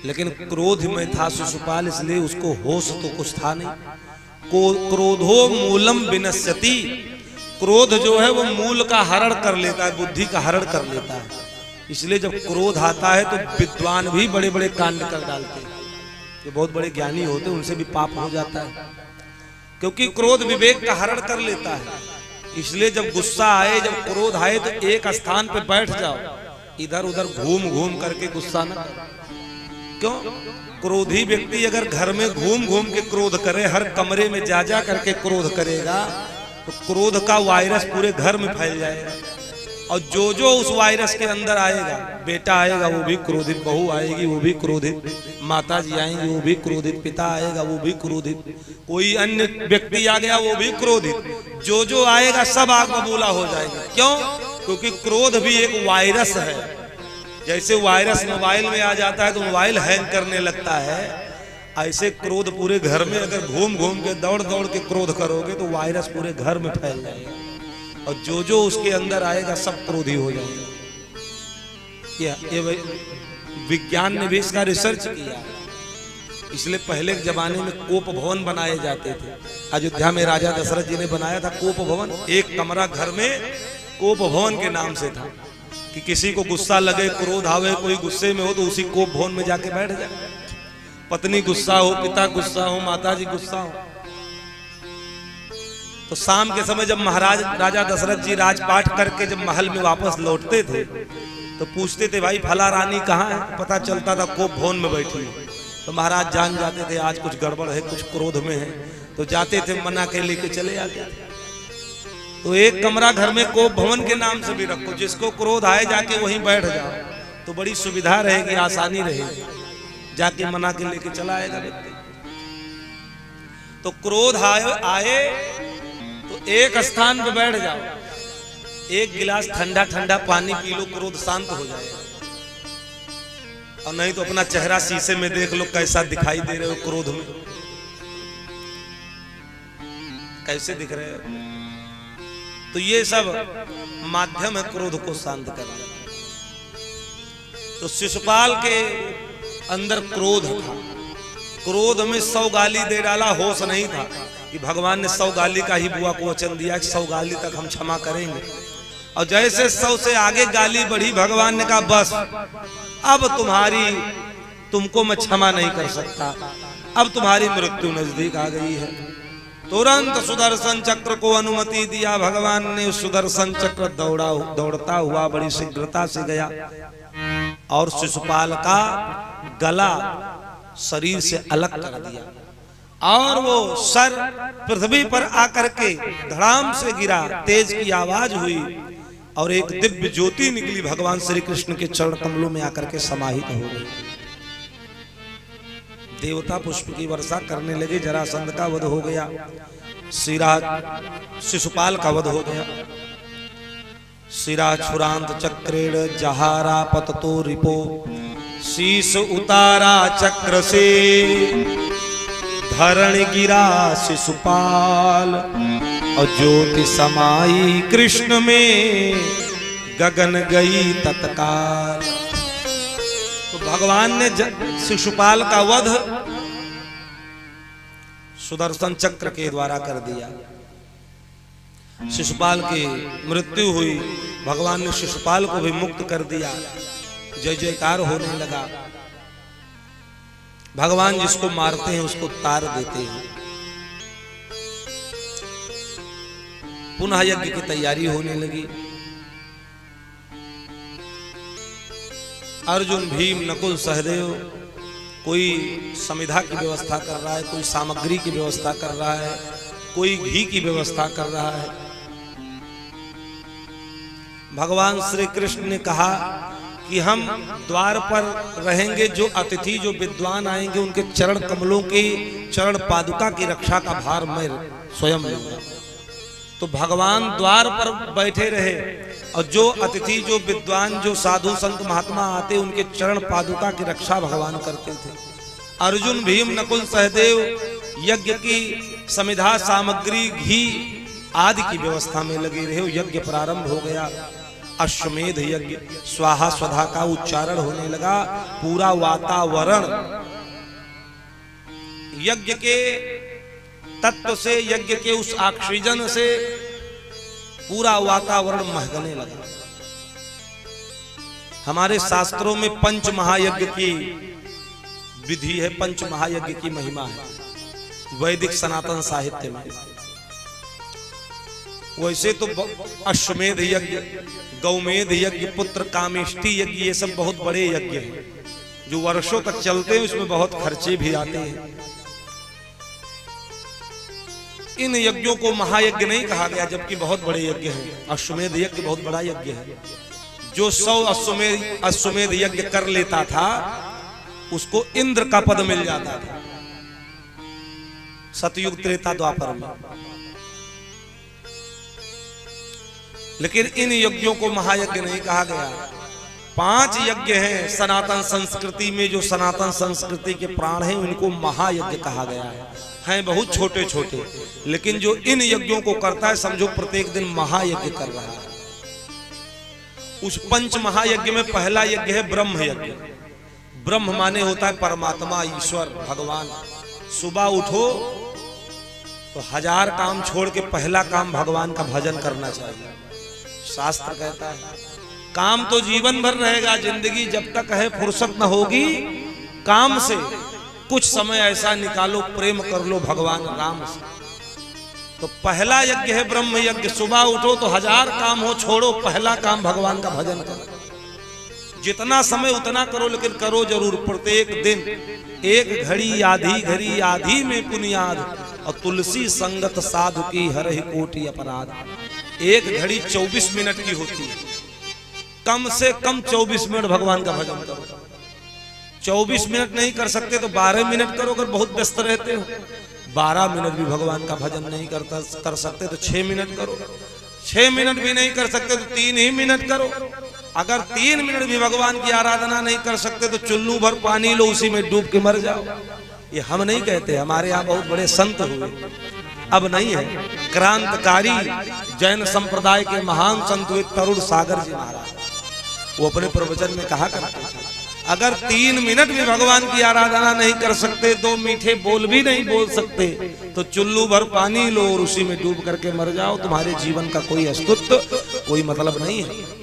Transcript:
लेकिन क्रोध में था शिशुपाल, इसलिए उसको होश तो कुछ था नहीं। क्रोधो मूलम विनश्यति, क्रोध जो है वो मूल का हरण कर लेता है, बुद्धि का हरण कर लेता है। इसलिए जब क्रोध आता है तो विद्वान भी बड़े बड़े कांड कर डालते हैं। जो बहुत बड़े ज्ञानी होते हैं उनसे भी पाप हो जाता है, क्योंकि क्रोध विवेक का हरण कर लेता है। इसलिए जब गुस्सा आए, जब क्रोध आए तो एक स्थान पे बैठ जाओ, इधर उधर घूम घूम करके गुस्सा न करो। क्यों? क्रोधी व्यक्ति अगर घर में घूम घूम के क्रोध करे, हर कमरे में जा जा करके क्रोध करेगा, तो क्रोध का वायरस पूरे घर में फैल जाएगा। और जो जो उस वायरस के अंदर आएगा, बेटा आएगा वो भी क्रोधित, बहू आएगी वो भी क्रोधित, माता जी आएंगी वो भी क्रोधित, पिता आएगा वो भी क्रोधित, कोई अन्य व्यक्ति आ गया वो भी क्रोधित। जो जो आएगा सब आग बबूला हो जाएगा। क्यों? क्योंकि क्रोध भी एक वायरस है। जैसे वायरस मोबाइल में आ जाता है तो मोबाइल हैंग करने लगता है, ऐसे क्रोध पूरे घर में अगर घूम घूम के दौड़ दौड़ के क्रोध करोगे तो वायरस पूरे घर में फैल जाएगा, और जो जो उसके अंदर आएगा सब क्रोधी हो जाएगा। ये विज्ञान ने भी इसका रिसर्च किया। इसलिए पहले के जमाने में कोप भवन बनाए जाते थे। अयोध्या में राजा दशरथ जी ने बनाया था कोप भवन। एक कमरा घर में कोप भवन के नाम से था कि किसी को गुस्सा लगे, क्रोध आवे, कोई गुस्से में हो तो उसी कोप भवन में जाके बैठ जाए। पत्नी गुस्सा हो, पिता गुस्सा हो, माता जी गुस्सा हो, तो शाम के समय जब महाराज राजा दशरथ जी राजपाट करके जब महल में वापस लौटते थे तो पूछते थे भाई फला रानी कहाँ है? पता चलता था कोप भवन में बैठी। तो महाराज जान जाते थे आज कुछ गड़बड़ है, कुछ क्रोध में है, तो जाते थे, मना के लेके चले आते थे। तो एक कमरा घर में कोप भवन के नाम से भी रखो, जिसको क्रोध आए जाके वहीं बैठ जाओ, तो बड़ी सुविधा रहेगी, आसानी रहेगी, जाके मना के लेके चला आएगा व्यक्ति। तो क्रोध आए तो एक स्थान पे बैठ जाओ, एक गिलास ठंडा ठंडा पानी पी लो, क्रोध शांत हो जाएगा। और नहीं तो अपना चेहरा शीशे में देख लो, कैसा दिखाई दे रहे हो क्रोध में, कैसे दिख रहे हो। तो ये सब माध्यम है क्रोध को शांत करने। तो शिशुपाल के अंदर क्रोध था, क्रोध में 100 गाली दे डाला, होश नहीं था कि भगवान ने 100 गाली का ही बुआ को वचन दिया कि 100 गाली तक हम क्षमा करेंगे। और जैसे 100 से आगे गाली बढ़ी, भगवान ने कहा बस अब तुमको मैं क्षमा नहीं कर सकता, अब तुम्हारी मृत्यु नजदीक आ गई है। तुरंत सुदर्शन चक्र को अनुमति दिया भगवान ने। सुदर्शन चक्र दौड़ता हुआ बड़ी शीघ्रता से गया और शिशुपाल का गला शरीर से अलग कर दिया, और वो सर पृथ्वी पर आकर के धड़ाम से गिरा, तेज की आवाज हुई और एक दिव्य ज्योति निकली, भगवान श्री कृष्ण के चरण कमलों में आकर के समाहित हो गई। देवता पुष्प की वर्षा करने लगे, जरासंध का वध हो गया, शिशुपाल का वध हो गया। शिरा छुरांत चक्रेण जहारा पततो रिपो, शीश उतारा चक्र से धरण गिरा शिशुपाल, और ज्योति समाई कृष्ण में गगन गई तत्काल। तो भगवान ने शिशुपाल का वध सुदर्शन चक्र के द्वारा कर दिया। शिशुपाल की मृत्यु हुई, भगवान ने शिशुपाल को भी मुक्त कर दिया। जय जयकार होने लगा। भगवान जिसको मारते हैं उसको तार देते हैं। पुनः यज्ञ की तैयारी होने लगी। अर्जुन, भीम, नकुल, सहदेव, कोई समिधा की व्यवस्था कर रहा है, कोई सामग्री की व्यवस्था कर रहा है, कोई घी की व्यवस्था कर रहा है। भगवान श्री कृष्ण ने कहा कि हम द्वार पर रहेंगे, जो अतिथि जो विद्वान आएंगे उनके चरण कमलों की, चरण पादुका की रक्षा का भार मैं स्वयं लूंगा। तो भगवान द्वार पर बैठे रहे, और जो अतिथि जो विद्वान जो साधु संत महात्मा आते उनके चरण पादुका की रक्षा भगवान करते थे। अर्जुन, भीम, नकुल, सहदेव यज्ञ की समिधा सामग्री, घी आदि की व्यवस्था में लगे रहे। यज्ञ प्रारंभ हो गया। अश्वमेध यज्ञ, स्वाहा स्वधा का उच्चारण होने लगा। पूरा वातावरण यज्ञ के तत्व से, यज्ञ के उस ऑक्सीजन से पूरा वातावरण महकने लगा। हमारे शास्त्रों में पंच महायज्ञ की विधि है, पंच महायज्ञ की महिमा है वैदिक सनातन साहित्य में। वैसे तो अश्वमेध यज्ञ, गौमेध यज्ञ, पुत्र कामेष्टि यज्ञ, ये सब बहुत बड़े यज्ञ हैं जो वर्षों तक चलते हैं, उसमें बहुत खर्चे भी आते हैं। इन यज्ञों को महायज्ञ नहीं कहा गया, जबकि बहुत बड़े यज्ञ हैं। अश्वमेध यज्ञ बहुत बड़ा यज्ञ है। जो 100 अश्वमेध यज्ञ कर लेता था उसको इंद्र का पद मिल जाता था सतयुग त्रेता द्वापर में। लेकिन इन यज्ञों को महायज्ञ नहीं कहा गया। 5 यज्ञ हैं सनातन संस्कृति में, जो सनातन संस्कृति के प्राण हैं, उनको महायज्ञ कहा गया है। हैं बहुत छोटे छोटे, लेकिन जो इन यज्ञों को करता है समझो प्रत्येक दिन महायज्ञ कर रहा है। उस पंच महायज्ञ में पहला यज्ञ है ब्रह्म यज्ञ। ब्रह्म माने होता है परमात्मा, ईश्वर, भगवान। सुबह उठो तो 1000 काम छोड़ के पहला काम भगवान का भजन करना चाहिए। शास्त्र कहता है काम तो जीवन भर रहेगा, जिंदगी जब तक है फुर्सत न होगी काम से, कुछ समय ऐसा निकालो, प्रेम कर लो भगवान राम से। तो पहला यज्ञ है ब्रह्म यज्ञ। सुबह उठो तो 1000 काम हो, छोड़ो, पहला काम भगवान का भजन करो। जितना समय उतना करो, लेकिन करो जरूर। प्रत्येक दिन 1 घड़ी आधी घड़ी आधी में पुनियाद, और तुलसी संगत साधु की हरहि कोटि अपराध। 1 घड़ी 24 मिनट की होती है, कम से कम 24 मिनट भगवान का भजन करो। 24 मिनट नहीं कर सकते तो 12 मिनट करो। अगर बहुत व्यस्त रहते हो 12 मिनट भी भगवान का भजन नहीं कर सकते तो 6 मिनट करो। 6 मिनट भी नहीं कर सकते तो 3 ही मिनट करो। अगर 3 मिनट भी भगवान की आराधना नहीं कर सकते तो चुल्लू भर पानी लो, उसी में डूब के मर जाओ। ये हम नहीं कहते, हमारे यहाँ बहुत बड़े संत हुए, अब नहीं है। क्रांतिकारी जैन संप्रदाय के महान संत हुए तरुण सागर जी महाराज, वो अपने प्रवचन में कहा करते थे अगर 3 मिनट भी भगवान की आराधना नहीं कर सकते, 2 मीठे बोल भी नहीं बोल सकते, तो चुल्लू भर पानी लो और उसी में डूब करके मर जाओ। तुम्हारे जीवन का कोई अस्तित्व, कोई मतलब नहीं है।